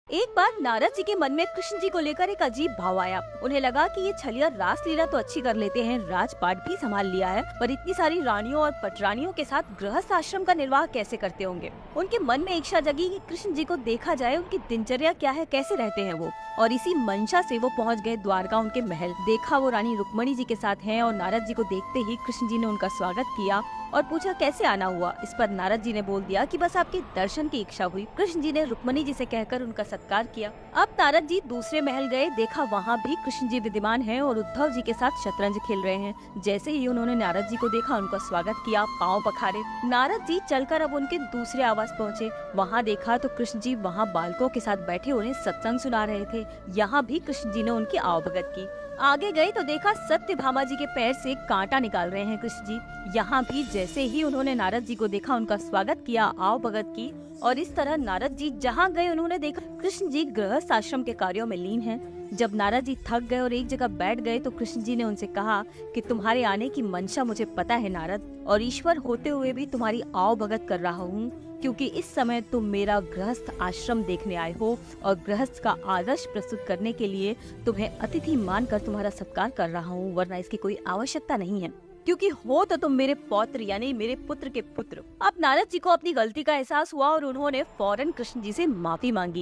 एक बार नारद जी के मन में कृष्ण जी को लेकर एक अजीब भाव आया। उन्हें लगा कि ये छलिया रास लीला तो अच्छी कर लेते हैं, राजपाट भी संभाल लिया है, पर इतनी सारी रानियों और पटरानियों के साथ गृहस्थ आश्रम का निर्वाह कैसे करते होंगे। उनके मन में इच्छा जगी कि कृष्ण जी को देखा जाए, उनकी दिनचर्या क्या है, कैसे रहते हैं वो। और इसी मंशा से वो पहुंच गए द्वारका उनके महल। देखा वो रानी रुक्मणी जी के साथ हैं और नारद जी को देखते ही कृष्ण जी ने उनका स्वागत किया और पूछा कैसे आना हुआ। इस पर नारद जी ने बोल दिया कि बस आपके दर्शन की इच्छा हुई। कृष्ण जी ने रुक्मणी जी से कहकर उनका सत्कार किया। अब नारद जी दूसरे महल गए, देखा वहाँ भी कृष्ण जी विद्यमान हैं और उद्धव जी के साथ शतरंज खेल रहे हैं। जैसे ही उन्होंने नारद जी को देखा, उनका स्वागत किया, पाँव पखारे। नारद जी चलकर अब उनके दूसरे आवास पहुँचे। वहाँ देखा तो कृष्ण जी वहाँ बालकों के साथ बैठे उन्हें सत्संग सुना रहे थे। यहाँ भी कृष्ण जी ने उनकी आवभगत की। आगे गए तो देखा सत्यभामा जी के पैर से कांटा निकाल रहे हैं कृष्ण जी। यहाँ भी जैसे ही उन्होंने नारद जी को देखा, उनका स्वागत किया, आवभगत की। और इस तरह नारद जी जहाँ गए उन्होंने देखा कृष्ण जी गृहस्थ आश्रम के कार्यों में लीन हैं। जब नारद जी थक गए और एक जगह बैठ गए तो कृष्ण जी ने उनसे कहा कि तुम्हारे आने की मंशा मुझे पता है नारद, और ईश्वर होते हुए भी तुम्हारी आवभगत कर रहा हूँ, क्योंकि इस समय तुम मेरा गृहस्थ आश्रम देखने आए हो और गृहस्थ का आदर्श प्रस्तुत करने के लिए तुम्हें अतिथि मानकर तुम्हारा सत्कार कर रहा हूँ, वरना इसकी कोई आवश्यकता नहीं है, क्योंकि हो तो तुम मेरे पौत्र यानी मेरे पुत्र के पुत्र। अब नारद जी को अपनी गलती का एहसास हुआ और उन्होंने फौरन कृष्ण जी से माफी मांगी।